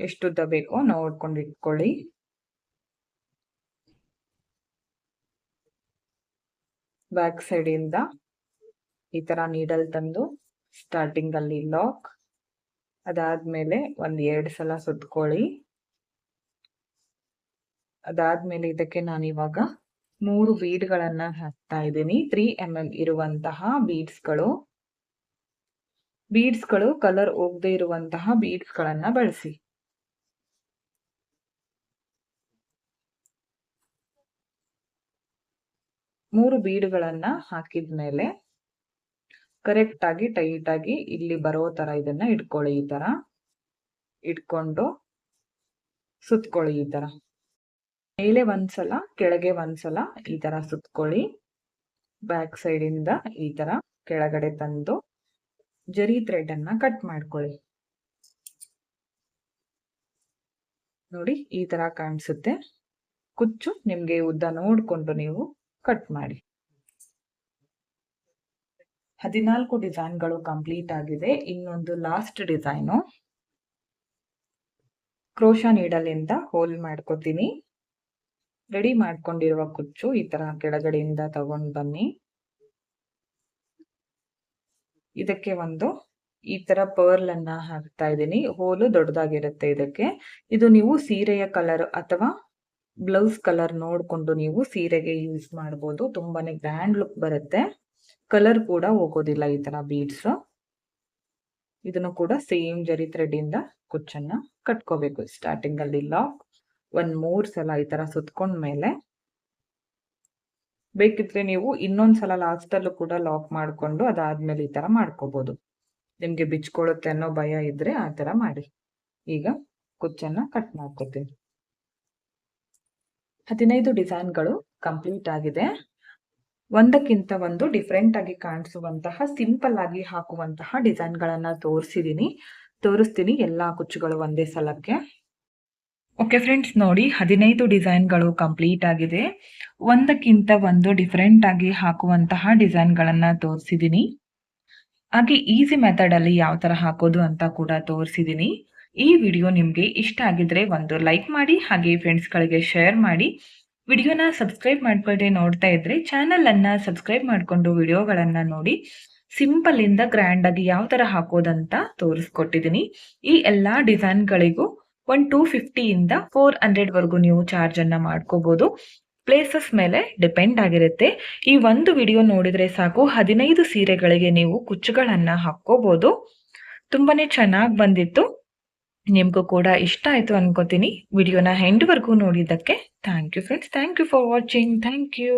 ಎಷ್ಟುದ್ದ ಬೇಕೋ ನೋಡ್ಕೊಂಡು ಇಟ್ಕೊಳ್ಳಿ. ಬ್ಯಾಕ್ ಸೈಡ್ ಇಂದ ಈ ತರ ನೀಡಲ್ ತಂದು ಸ್ಟಾರ್ಟಿಂಗ್ ಅಲ್ಲಿ ಲಾಕ್, ಅದಾದ್ಮೇಲೆ 1-2 ಸಲ ಸುತ್ಕೊಳ್ಳಿ. ಅದಾದ್ಮೇಲೆ ಇದಕ್ಕೆ ನಾನು ಇವಾಗ 3 ಬೀಡ್ಗಳನ್ನ ಹಾಕ್ತಾ ಇದ್ದೀನಿ. 3 mm ಇರುವಂತಹ ಬೀಡ್ಸ್ಗಳು ಕಲರ್ ಹೋಗದೆ ಇರುವಂತಹ ಬೀಡ್ಸ್ಗಳನ್ನ ಬಳಸಿ. ಮೂರು ಬೀಡ್ಗಳನ್ನ ಹಾಕಿದ್ಮೇಲೆ ಕರೆಕ್ಟ್ ಆಗಿ ಟೈಟ್ ಆಗಿ ಇಲ್ಲಿ ಬರೋ ತರ ಇದನ್ನ ಇಟ್ಕೊಳ್ಳಿ. ಈ ತರ ಇಟ್ಕೊಂಡು ಸುತ್ಕೊಳ್ಳಿ. ಈ ತರ ಮೇಲೆ ಒಂದ್ಸಲ ಕೆಳಗೆ ಒಂದ್ಸಲ ಈ ತರ ಸುತ್ಕೊಳ್ಳಿ. ಬ್ಯಾಕ್ ಸೈಡ್ ಇಂದ ಈ ತರ ಕೆಳಗಡೆ ತಂದು ಜರಿ ಥ್ರೆಡ್ ಅನ್ನ ಕಟ್ ಮಾಡ್ಕೊಳ್ಳಿ. ನೋಡಿ ಈ ತರ ಕಾಣಿಸುತ್ತೆ. ಕುಚ್ಚು ನಿಮ್ಗೆ ಉದ್ದ ನೋಡ್ಕೊಂಡು ನೀವು ಕಟ್ ಮಾಡಿ. 14 ಡಿಸೈನ್ಗಳು ಕಂಪ್ಲೀಟ್ ಆಗಿದೆ. ಇನ್ನೊಂದು ಲಾಸ್ಟ್ ಡಿಸೈನು. ಕ್ರೋಶಾ ನೀಡಲ್ ಇಂದ ಹೋಲ್ ಮಾಡ್ಕೋತೀನಿ. ರೆಡಿ ಮಾಡ್ಕೊಂಡಿರುವ ಕುಚ್ಚು ಈ ತರ ಕೆಳಗಡೆಯಿಂದ ತಗೊಂಡ್ ಬನ್ನಿ. ಇದಕ್ಕೆ ಒಂದು ಈ ತರ ಪರ್ಲ್ ಅನ್ನ ಹಾಕ್ತಾ ಇದ್ದೀನಿ. ಹೋಲು ದೊಡ್ಡದಾಗಿರುತ್ತೆ ಇದಕ್ಕೆ. ಇದು ನೀವು ಸೀರೆಯ ಕಲರ್ ಅಥವಾ ಬ್ಲೌಸ್ ಕಲರ್ ನೋಡ್ಕೊಂಡು ನೀವು ಸೀರೆಗೆ ಯೂಸ್ ಮಾಡಬಹುದು. ತುಂಬಾನೇ ಗ್ರ್ಯಾಂಡ್ ಲುಕ್ ಬರುತ್ತೆ. ಕಲರ್ ಕೂಡ ಹೋಗೋದಿಲ್ಲ ಈ ತರ ಬೀಡ್ಸ್. ಇದನ್ನು ಕೂಡ ಸೇಮ್ ಜರಿ ಥ್ರೆಡ್ ಇಂದ ಕುಚ್ಚನ್ನ ಕಟ್ಕೋಬೇಕು. ಸ್ಟಾರ್ಟಿಂಗ್ ಅಲ್ಲಿ ಲಾಕ್ 3 ಸಲ ಈ ತರ ಸುತ್ಕೊಂಡ್ಮೇಲೆ ಬೇಕಿದ್ರೆ ನೀವು ಇನ್ನೊಂದ್ಸಲ ಲಾಸ್ಟ್ ಅಲ್ಲೂ ಕೂಡ ಲಾಕ್ ಮಾಡ್ಕೊಂಡು ಅದಾದ್ಮೇಲೆ ಈ ತರ ಮಾಡ್ಕೋಬಹುದು. ನಿಮ್ಗೆ ಬಿಚ್ಕೊಳ್ಳುತ್ತೆ ಅನ್ನೋ ಭಯ ಇದ್ರೆ ಆ ತರ ಮಾಡಿ. ಈಗ ಕುಚ್ಚನ್ನ ಕಟ್ ಮಾಡ್ಕೋತೀನಿ. 15 ಡಿಸೈನ್ಗಳು ಕಂಪ್ಲೀಟ್ ಆಗಿದೆ. ಒಂದಕ್ಕಿಂತ ಒಂದು ಡಿಫ್ರೆಂಟ್ ಆಗಿ ಕಾಣಿಸುವಂತಹ ಸಿಂಪಲ್ ಆಗಿ ಹಾಕುವಂತಹ ಡಿಸೈನ್ಗಳನ್ನ ತೋರಿಸ್ತೀನಿ ಎಲ್ಲಾ ಕುಚ್ಚುಗಳು ಒಂದೇ ಸಲಕ್ಕೆ. ಓಕೆ ಫ್ರೆಂಡ್ಸ್, ನೋಡಿ 15 ಡಿಸೈನ್ಗಳು ಕಂಪ್ಲೀಟ್ ಆಗಿದೆ. ಒಂದಕ್ಕಿಂತ ಒಂದು ಡಿಫ್ರೆಂಟ್ ಆಗಿ ಹಾಕುವಂತಹ ಡಿಸೈನ್ಗಳನ್ನ ತೋರಿಸಿದ್ದೀನಿ. ಹಾಗೆ ಈಸಿ ಮೆಥಡ್ ಅಲ್ಲಿ ಯಾವ ತರ ಹಾಕೋದು ಅಂತ ಕೂಡ ತೋರಿಸಿದ್ದೀನಿ. ಈ ವಿಡಿಯೋ ನಿಮ್ಗೆ ಇಷ್ಟ ಆಗಿದ್ರೆ ಒಂದು ಲೈಕ್ ಮಾಡಿ, ಹಾಗೆ ಫ್ರೆಂಡ್ಸ್ ಗಳಿಗೆ ಶೇರ್ ಮಾಡಿ. ವಿಡಿಯೋನ ಸಬ್ಸ್ಕ್ರೈಬ್ ಮಾಡ್ಕೊಳ್ಳದೆ ನೋಡ್ತಾ ಇದ್ರೆ ಚಾನಲ್ ಅನ್ನ ಸಬ್ಸ್ಕ್ರೈಬ್ ಮಾಡ್ಕೊಂಡು ವಿಡಿಯೋಗಳನ್ನ ನೋಡಿ. ಸಿಂಪಲ್ ಇಂದ ಗ್ರ್ಯಾಂಡ್ ಆಗಿ ಯಾವ ತರ ಹಾಕೋದಂತ ತೋರಿಸ್ಕೊಟ್ಟಿದ್ದೀನಿ. ಈ ಎಲ್ಲಾ ಡಿಸೈನ್ಗಳಿಗೂ 250 ಇಂದ 400 ವರೆಗೂ ನೀವು ಚಾರ್ಜ್ ಅನ್ನ ಮಾಡ್ಕೋಬಹುದು. ಪ್ಲೇಸಸ್ ಮೇಲೆ ಡಿಪೆಂಡ್ ಆಗಿರುತ್ತೆ. ಈ ಒಂದು ವಿಡಿಯೋ ನೋಡಿದ್ರೆ ಸಾಕು 15 ಸೀರೆಗಳಿಗೆ ನೀವು ಕುಚ್ಚುಗಳನ್ನ ಹಾಕೋಬಹುದು. ತುಂಬಾನೇ ಚೆನ್ನಾಗಿ ಬಂದಿತ್ತು. ನಿಮಗೂ ಕೂಡ ಇಷ್ಟ ಆಯಿತು ಅನ್ಕೋತೀನಿ. ವಿಡಿಯೋನ ಎಂಡ್‌ವರೆಗೂ ನೋಡಿದ್ದಕ್ಕೆ thank you friends. Thank you for watching. Thank you.